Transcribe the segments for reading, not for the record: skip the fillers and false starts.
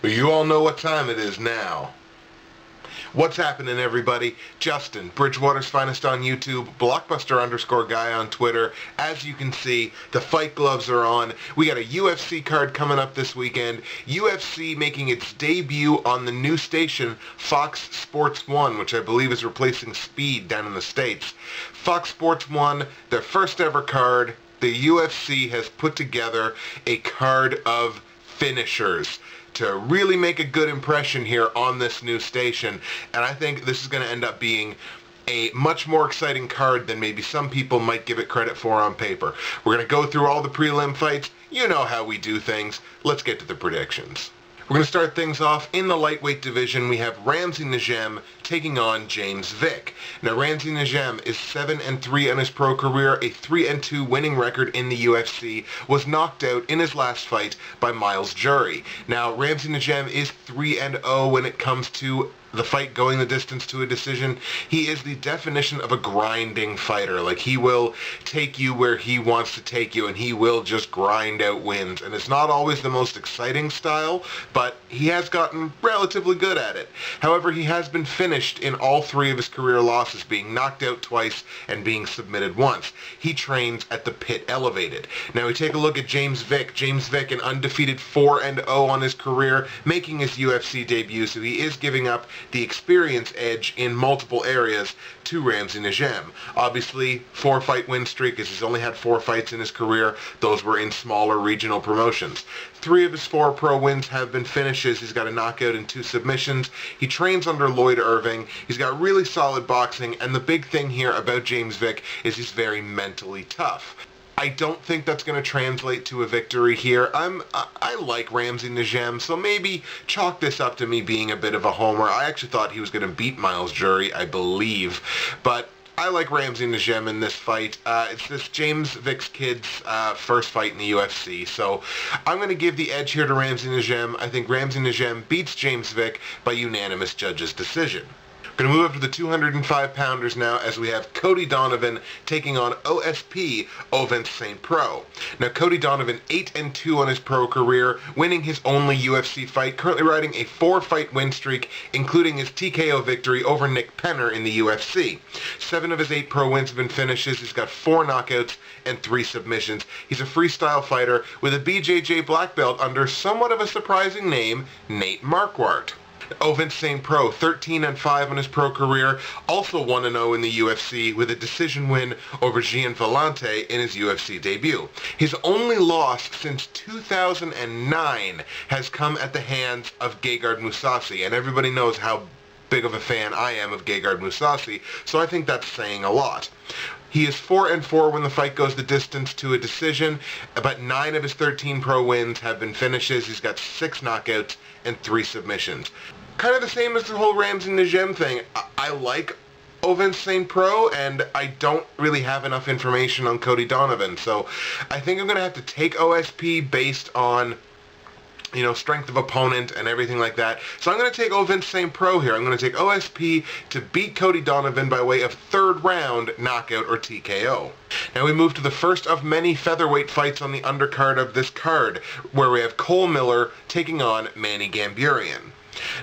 You all know what time it is now. What's happening, everybody? Justin, Bridgewater's Finest on YouTube, Blockbuster_guy on Twitter. As you can see, the fight gloves are on. We got a UFC card coming up this weekend. UFC making its debut on the new station, Fox Sports 1, which I believe is replacing Speed down in the States. Fox Sports 1, their first ever card. The UFC has put together a card of finishers to really make a good impression here on this new station, and I think this is going to end up being a much more exciting card than maybe some people might give it credit for on paper. We're going to go through all the prelim fights. You know how we do things. Let's get to the predictions. We're going to start things off in the lightweight division. We have Ramsey Nijem taking on James Vick. Now, Ramsey Nijem is 7-3 in his pro career, a 3-2 winning record in the UFC, was knocked out in his last fight by Myles Jury. Now, Ramsey Nijem is 3-0 when it comes to the fight going the distance to a decision. He is the definition of a grinding fighter. Like, he will take you where he wants to take you, and he will just grind out wins. And it's not always the most exciting style, but he has gotten relatively good at it. However, he has been finished in all three of his career losses, being knocked out twice and being submitted once. He trains at the Pit Elevated. Now, we take a look at James Vick. James Vick, an undefeated 4-0 on his career, making his UFC debut, so he is giving up the experience edge in multiple areas to Ramsey Nijem. Obviously, 4-fight win streak, as he's only had 4 fights in his career. Those were in smaller regional promotions. 3 of his 4 pro wins have been finishes. He's got a knockout and 2 submissions. He trains under Lloyd Irving. He's got really solid boxing, and the big thing here about James Vick is he's very mentally tough. I don't think that's going to translate to a victory here. I like Ramsey Nijem, so maybe chalk this up to me being a bit of a homer. I actually thought he was going to beat Myles Jury, I believe, but I like Ramsey Nijem in this fight. It's this James Vick's kid's first fight in the UFC, so I'm going to give the edge here to Ramsey Nijem. I think Ramsey Nijem beats James Vick by unanimous judges' decision. We're going to move up to the 205-pounders now, as we have Cody Donovan taking on OSP Ovince St. Preux. Now, Cody Donovan, 8-2 on his pro career, winning his only UFC fight, currently riding a 4-fight win streak, including his TKO victory over Nick Penner in the UFC. 7 of his 8 pro wins have been finishes. He's got 4 knockouts and 3 submissions. He's a freestyle fighter with a BJJ black belt under somewhat of a surprising name, Nate Marquardt. Ovince St. Preux, 13-5 on his pro career, also 1-0 in the UFC with a decision win over Gian Villante in his UFC debut. His only loss since 2009 has come at the hands of Gegard Mousasi, and everybody knows how big of a fan I am of Gegard Mousasi, so I think that's saying a lot. He is 4-4 when the fight goes the distance to a decision, but 9 of his 13 pro wins have been finishes. He's got 6 knockouts and 3 submissions. Kind of the same as the whole Ramsey Nijem thing. I like Ovince St. Preux, and I don't really have enough information on Cody Donovan, so I think I'm going to have to take OSP based on, you know, strength of opponent and everything like that. So I'm going to take Ovince St. Preux here. I'm going to take OSP to beat Cody Donovan by way of 3rd round knockout or TKO. Now we move to the first of many featherweight fights on the undercard of this card, where we have Cole Miller taking on Manny Gamburyan.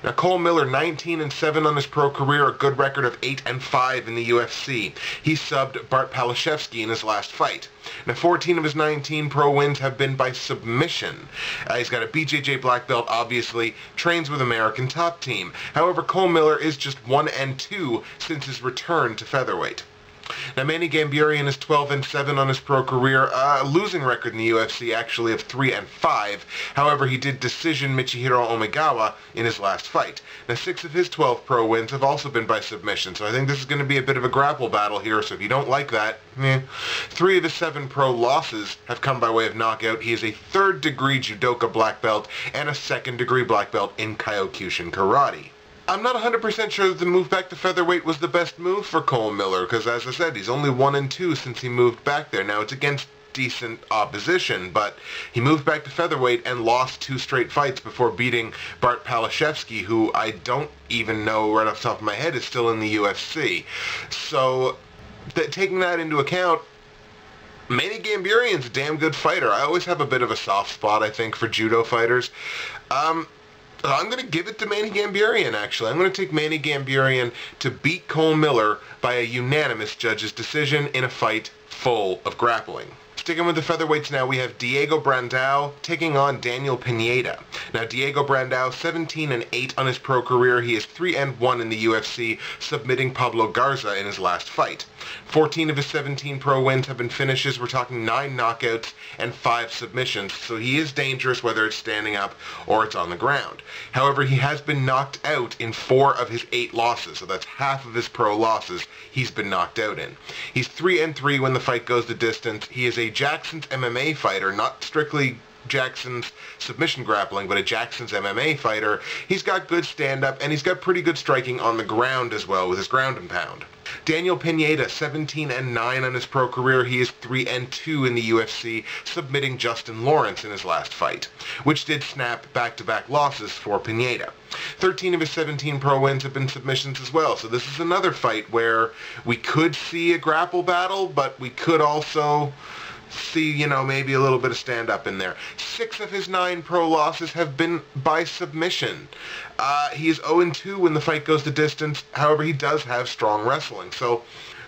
Now, Cole Miller, 19-7 on his pro career, a good record of 8-5 in the UFC. He subbed Bart Palashevsky in his last fight. Now, 14 of his 19 pro wins have been by submission. He's got a BJJ black belt, obviously, trains with American Top Team. However, Cole Miller is just 1-2 since his return to featherweight. Now, Manny Gamburyan is 12-7 on his pro career, a losing record in the UFC, actually, of 3-5. However, he did decision Michihiro Omigawa in his last fight. Now, 6 of his 12 pro wins have also been by submission, so I think this is going to be a bit of a grapple battle here, so if you don't like that, 3 of his 7 pro losses have come by way of knockout. He is a 3rd-degree judoka black belt and a 2nd-degree black belt in Kyokushin karate. I'm not 100% sure that the move back to featherweight was the best move for Cole Miller, because as I said, he's only 1-2 since he moved back there. Now, it's against decent opposition, but he moved back to featherweight and lost 2 straight fights before beating Bart Palashevsky, who I don't even know right off the top of my head is still in the UFC. So, taking that into account, Manny Gamburyan's a damn good fighter. I always have a bit of a soft spot, I think, for judo fighters. I'm going to give it to Manny Gamburyan, actually. I'm going to take Manny Gamburyan to beat Cole Miller by a unanimous judge's decision in a fight full of grappling. Sticking with the featherweights now, we have Diego Brandao taking on Daniel Pineda. Now, Diego Brandao, 17-8 on his pro career. He is 3-1 in the UFC, submitting Pablo Garza in his last fight. 14 of his 17 pro wins have been finishes. We're talking 9 knockouts and 5 submissions, so he is dangerous whether it's standing up or it's on the ground. However, he has been knocked out in 4 of his 8 losses, so that's half of his pro losses he's been knocked out in. He's 3-3 when the fight goes the distance. He is a Jackson's MMA fighter, not strictly Jackson's submission grappling, but a Jackson's MMA fighter. He's got good stand-up, and he's got pretty good striking on the ground as well with his ground and pound. Daniel Pineda, 17-9 on his pro career. He is 3-2 in the UFC, submitting Justin Lawrence in his last fight, which did snap back-to-back losses for Pineda. 13 of his 17 pro wins have been submissions as well, so this is another fight where we could see a grapple battle, but we could also see, maybe a little bit of stand-up in there. 6 of his 9 pro losses have been by submission. He is 0-2 when the fight goes the distance. However, he does have strong wrestling. So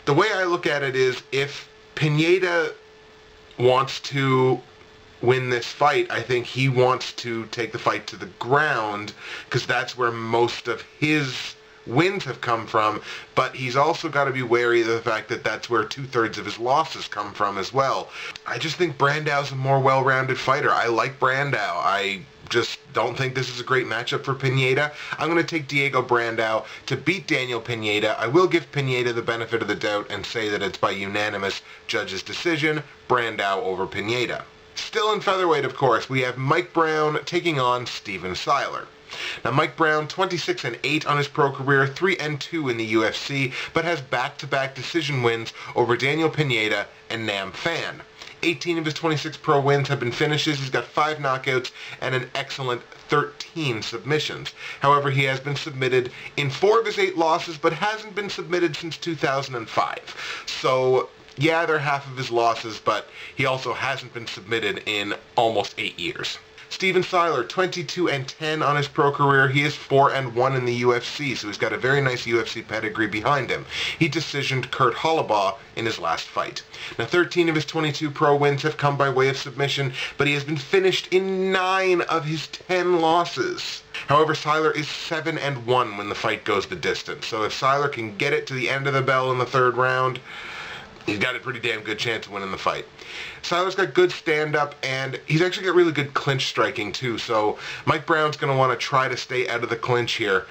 the way I look at it is, if Pineda wants to win this fight, I think he wants to take the fight to the ground, because that's where most of his wins have come from, but he's also got to be wary of the fact that that's where 2/3 of his losses come from as well. I just think Brandao's a more well-rounded fighter. I like Brandao. I just don't think this is a great matchup for Pineda. I'm going to take Diego Brandao to beat Daniel Pineda. I will give Pineda the benefit of the doubt and say that it's by unanimous judge's decision, Brandao over Pineda. Still in featherweight, of course, we have Mike Browne taking on Steven Siler. Now, Mike Browne, 26-8 on his pro career, 3-2 in the UFC, but has back-to-back decision wins over Daniel Pineda and Nam Phan. 18 of his 26 pro wins have been finishes. He's got 5 knockouts and an excellent 13 submissions. However, he has been submitted in 4 of his 8 losses, but hasn't been submitted since 2005. So, yeah, they're half of his losses, but he also hasn't been submitted in almost 8 years. Steven Siler, 22-10 on his pro career. He is 4-1 in the UFC, so he's got a very nice UFC pedigree behind him. He decisioned Kurt Holobaugh in his last fight. Now, 13 of his 22 pro wins have come by way of submission, but he has been finished in 9 of his 10 losses. However, Siler is 7-1 when the fight goes the distance, so if Siler can get it to the end of the bell in the 3rd round, he's got a pretty damn good chance of winning the fight. Siler's got good stand-up, and he's actually got really good clinch striking, too. So Mike Browne's going to want to try to stay out of the clinch here.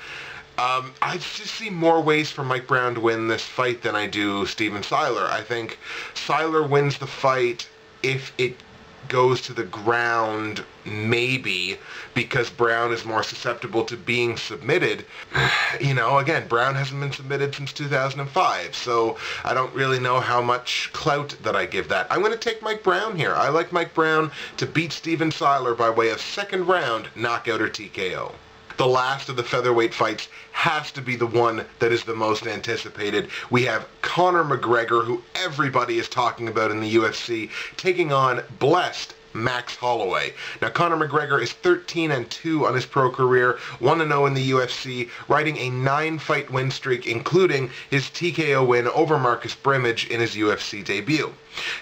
I just see more ways for Mike Browne to win this fight than I do Steven Siler. I think Siler wins the fight if it goes to the ground, maybe, because Browne is more susceptible to being submitted. Again, Browne hasn't been submitted since 2005, so I don't really know how much clout that I give that. I'm going to take Mike Browne here. I like Mike Browne to beat Steven Siler by way of 2nd round knockout or TKO. The last of the featherweight fights has to be the one that is the most anticipated. We have Conor McGregor, who everybody is talking about in the UFC, taking on blessed Max Holloway. Now, Conor McGregor is 13-2 on his pro career, 1-0 in the UFC, riding a 9-fight win streak, including his TKO win over Marcus Brimage in his UFC debut.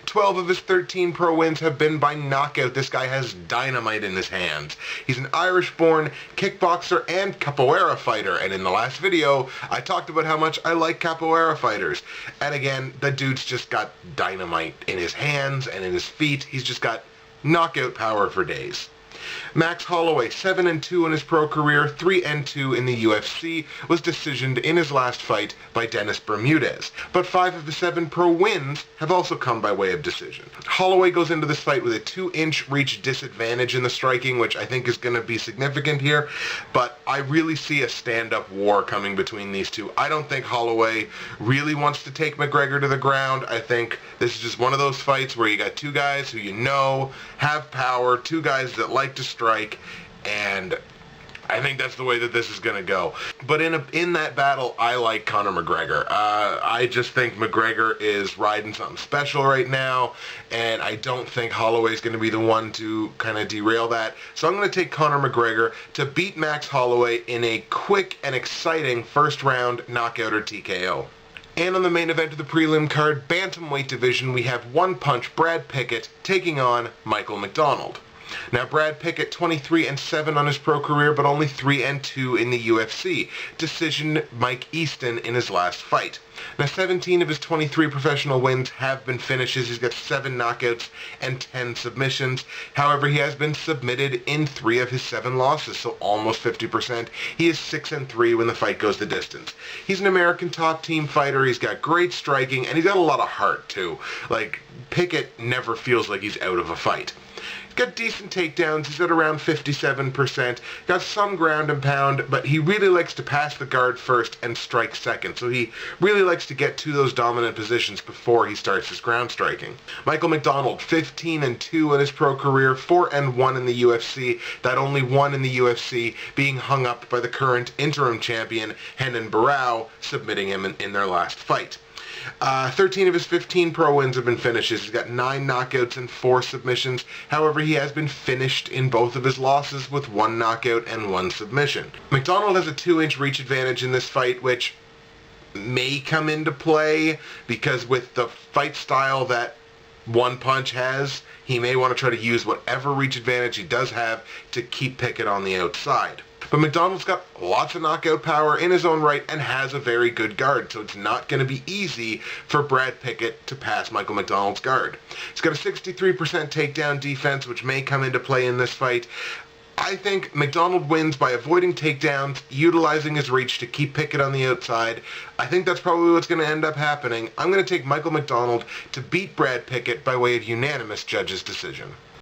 12 of his 13 pro wins have been by knockout. This guy has dynamite in his hands. He's an Irish-born kickboxer and capoeira fighter, and in the last video, I talked about how much I like capoeira fighters. And again, the dude's just got dynamite in his hands and in his feet. He's just got knockout power for days. Max Holloway, 7-2 in his pro career, 3-2 in the UFC, was decisioned in his last fight by Dennis Bermudez. But 5 of the 7 pro wins have also come by way of decision. Holloway goes into this fight with a 2-inch reach disadvantage in the striking, which I think is going to be significant here, but I really see a stand-up war coming between these two. I don't think Holloway really wants to take McGregor to the ground. I think this is just one of those fights where you got 2 guys who have power, 2 guys that like to strike, and I think that's the way that this is going to go. But in that battle, I like Conor McGregor. I just think McGregor is riding something special right now, and I don't think Holloway's going to be the one to kind of derail that. So I'm going to take Conor McGregor to beat Max Holloway in a quick and exciting first round knockout or TKO. And on the main event of the prelim card, bantamweight division, we have One Punch Brad Pickett taking on Michael McDonald. Now, Brad Pickett, 23-7 on his pro career, but only 3-2 in the UFC. Decision Mike Easton in his last fight. Now, 17 of his 23 professional wins have been finishes. He's got 7 knockouts and 10 submissions. However, he has been submitted in 3 of his 7 losses, so almost 50%. He is 6-3 when the fight goes the distance. He's an American top team fighter. He's got great striking, and he's got a lot of heart, too. Like, Pickett never feels like he's out of a fight. Got decent takedowns. He's at around 57%. Got some ground and pound, but he really likes to pass the guard first and strike second. So he really likes to get to those dominant positions before he starts his ground striking. Michael McDonald, 15-2 in his pro career, 4-1 in the UFC. That only one in the UFC being hung up by the current interim champion, Renan Barão, submitting him in their last fight. 13 of his 15 pro wins have been finishes. He's got 9 knockouts and 4 submissions. However, he has been finished in both of his losses with 1 knockout and 1 submission. McDonald has a 2-inch reach advantage in this fight, which may come into play because with the fight style that One Punch has, he may want to try to use whatever reach advantage he does have to keep Pickett on the outside. But McDonald's got lots of knockout power in his own right and has a very good guard, so it's not going to be easy for Brad Pickett to pass Michael McDonald's guard. He's got a 63% takedown defense, which may come into play in this fight. I think McDonald wins by avoiding takedowns, utilizing his reach to keep Pickett on the outside. I think that's probably what's going to end up happening. I'm going to take Michael McDonald to beat Brad Pickett by way of unanimous judges' decision.